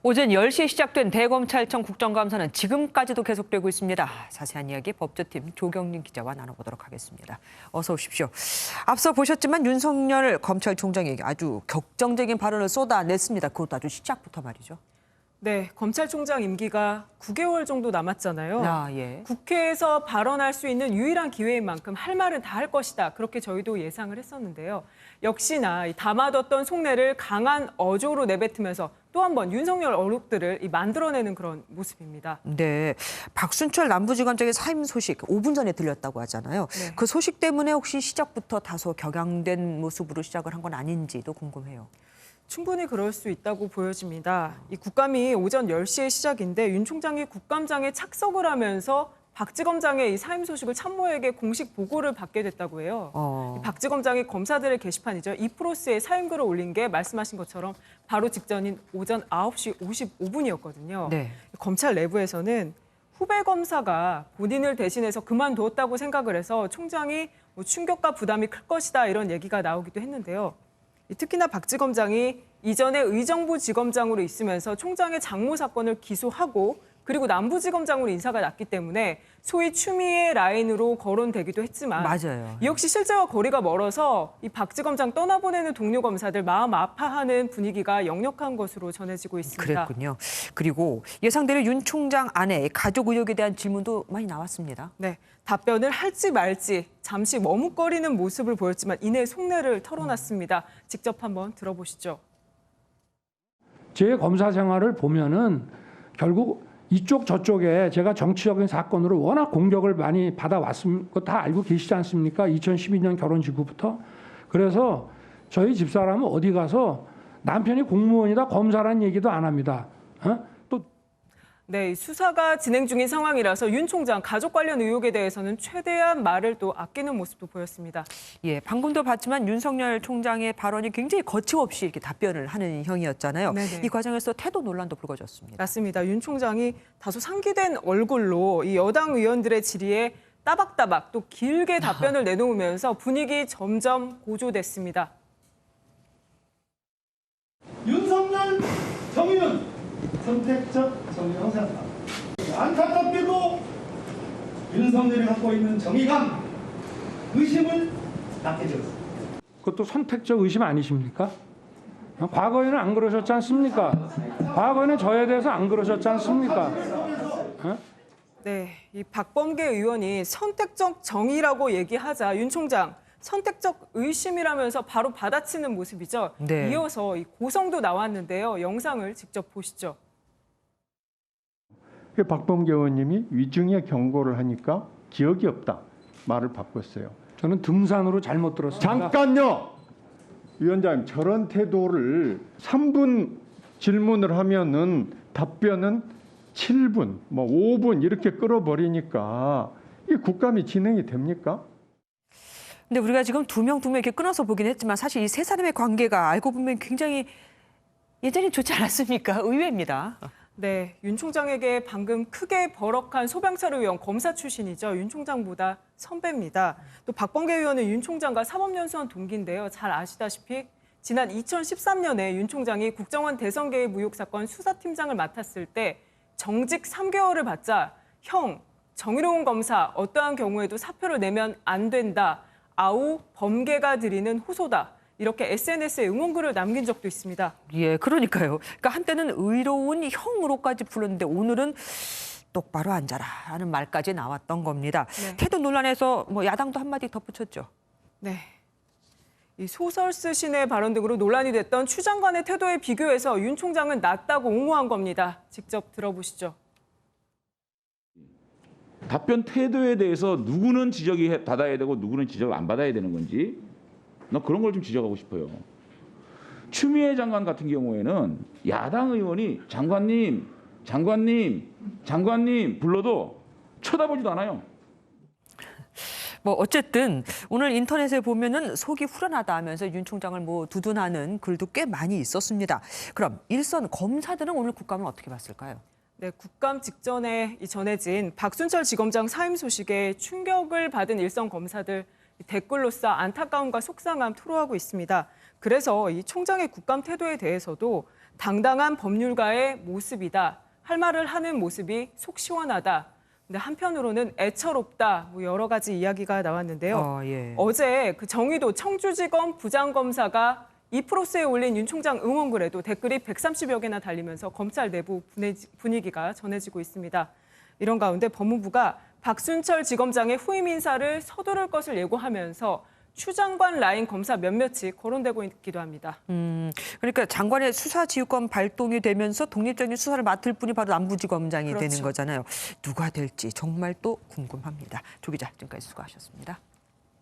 오전 10시에 시작된 대검찰청 국정감사는 지금까지도 계속되고 있습니다. 자세한 이야기 법조팀 조경림 기자와 나눠보도록 하겠습니다. 어서 오십시오. 앞서 보셨지만 윤석열 검찰총장이 아주 격정적인 발언을 쏟아냈습니다. 그것도 아주 시작부터 말이죠. 네, 검찰총장 임기가 9개월 정도 남았잖아요. 예. 국회에서 발언할 수 있는 유일한 기회인 만큼 할 말은 다 할 것이다. 그렇게 저희도 예상을 했었는데요. 역시나 담아뒀던 속내를 강한 어조로 내뱉으면서 또 한 번 윤석열 어록들을 만들어내는 그런 모습입니다. 네, 박순철 남부지검장의 사임 소식 5분 전에 들렸다고 하잖아요. 네. 그 소식 때문에 혹시 시작부터 다소 격양된 모습으로 시작을 한 건 아닌지도 궁금해요. 충분히 그럴 수 있다고 보여집니다. 이 국감이 오전 10시에 시작인데 윤 총장이 국감장에 착석을 하면서 박지검장의 이 사임 소식을 참모에게 공식 보고를 받게 됐다고 해요. 이 박지검장이 검사들의 게시판이죠. 이프로스에 사임글을 올린 게 말씀하신 것처럼 바로 직전인 오전 9시 55분이었거든요. 네. 검찰 내부에서는 후배 검사가 본인을 대신해서 그만두었다고 생각을 해서 총장이 충격과 부담이 클 것이다 이런 얘기가 나오기도 했는데요. 특히나 박지검장이 이전에 의정부 지검장으로 있으면서 총장의 장모 사건을 기소하고 그리고 남부지검장으로 인사가 났기 때문에 소위 추미애 라인으로 거론되기도 했지만 맞아요. 이 역시 실제와 거리가 멀어서 이 박지검장 떠나보내는 동료 검사들 마음 아파하는 분위기가 역력한 것으로 전해지고 있습니다. 그랬군요. 그리고 예상대로 윤 총장 아내의 가족 의혹에 대한 질문도 많이 나왔습니다. 네, 답변을 할지 말지 잠시 머뭇거리는 모습을 보였지만 이내 속내를 털어놨습니다. 직접 한번 들어보시죠. 제 검사 생활을 보면은 결국 이쪽 저쪽에 제가 정치적인 사건으로 워낙 공격을 많이 받아왔은 거 다 알고 계시지 않습니까? 2012년 결혼 직후부터. 그래서 저희 집사람은 어디 가서 남편이 공무원이다 검사라는 얘기도 안 합니다. 또 네, 수사가 진행 중인 상황이라서 윤 총장 가족 관련 의혹에 대해서는 최대한 말을 또 아끼는 모습도 보였습니다. 예, 방금도 봤지만 윤석열 총장의 발언이 굉장히 거침없이 이렇게 답변을 하는 형이었잖아요. 네네. 이 과정에서 태도 논란도 불거졌습니다. 맞습니다. 윤 총장이 다소 상기된 얼굴로 이 여당 의원들의 질의에 따박따박 또 길게 답변을 내놓으면서 분위기 점점 고조됐습니다. 윤석열 정의는 선택적 정의라고 생각합니다. 안타깝게도 윤석열이 갖고 있는 정의감, 의심을 낳게 되었습니다. 그것도 선택적 의심 아니십니까? 과거에는 안 그러셨지 않습니까? 과거에는 저에 대해서 안 그러셨지 않습니까? 네, 이 박범계 의원이 선택적 정의라고 얘기하자 윤 총장 선택적 의심이라면서 바로 받아치는 모습이죠. 네. 이어서 이 고성도 나왔는데요. 영상을 직접 보시죠. 박범계 의원님이 위증의 경고를 하니까 기억이 없다 말을 바꿨어요. 저는 등산으로 잘못 들었습니다. 잠깐요. 위원장님 저런 태도를 3분 질문을 하면은 답변은 7분, 뭐 5분 이렇게 끌어버리니까 이 국감이 진행이 됩니까? 근데 우리가 지금 두 명 이렇게 끊어서 보긴 했지만 사실 이 세 사람의 관계가 알고 보면 굉장히 예전에 좋지 않았습니까? 의외입니다. 네, 윤 총장에게 방금 크게 버럭한 소병철 의원 검사 출신이죠. 윤 총장보다 선배입니다. 또 박범계 의원은 윤 총장과 사법연수원 동기인데요. 잘 아시다시피 지난 2013년에 윤 총장이 국정원 대선 개입 의혹 사건 수사팀장을 맡았을 때 정직 3개월을 받자 형, 정의로운 검사 어떠한 경우에도 사표를 내면 안 된다. 아우 범계가 드리는 호소다. 이렇게 SNS에 응원글을 남긴 적도 있습니다. 예, 그러니까요. 그러니까 한때는 의로운 형으로까지 불렀는데 오늘은 똑바로 앉아라라는 말까지 나왔던 겁니다. 네. 태도 논란에서 뭐 야당도 한마디 덧붙였죠. 네. 이 소설 쓰신의 발언 등으로 논란이 됐던 추 장관의 태도에 비교해서 윤 총장은 낫다고 옹호한 겁니다. 직접 들어보시죠. 답변 태도에 대해서 누구는 지적이 받아야 되고 누구는 지적을 안 받아야 되는 건지 나 그런 걸 좀 지적하고 싶어요. 추미애 장관 같은 경우에는 야당 의원이 장관님 불러도 쳐다보지도 않아요. 뭐 어쨌든 오늘 인터넷에 보면은 속이 후련하다 하면서 윤 총장을 뭐 두둔하는 글도 꽤 많이 있었습니다. 그럼 일선 검사들은 오늘 국감을 어떻게 봤을까요? 네, 국감 직전에 전해진 박순철 지검장 사임 소식에 충격을 받은 일선 검사들 댓글로써 안타까움과 속상함 토로하고 있습니다. 그래서 이 총장의 국감 태도에 대해서도 당당한 법률가의 모습이다. 할 말을 하는 모습이 속 시원하다. 근데 한편으로는 애처롭다. 뭐 여러 가지 이야기가 나왔는데요. 예. 어제 그 정의도 청주지검 부장검사가 이 프로스에 올린 윤 총장 응원글에도 댓글이 130여 개나 달리면서 검찰 내부 분위기가 전해지고 있습니다. 이런 가운데 법무부가 박순철 지검장의 후임 인사를 서두를 것을 예고하면서 추 장관 라인 검사 몇몇이 거론되고 있기도 합니다. 그러니까 장관의 수사지휘권 발동이 되면서 독립적인 수사를 맡을 분이 바로 남부지검장이 그렇죠. 되는 거잖아요. 누가 될지 정말 또 궁금합니다. 조 기자, 지금까지 수고하셨습니다.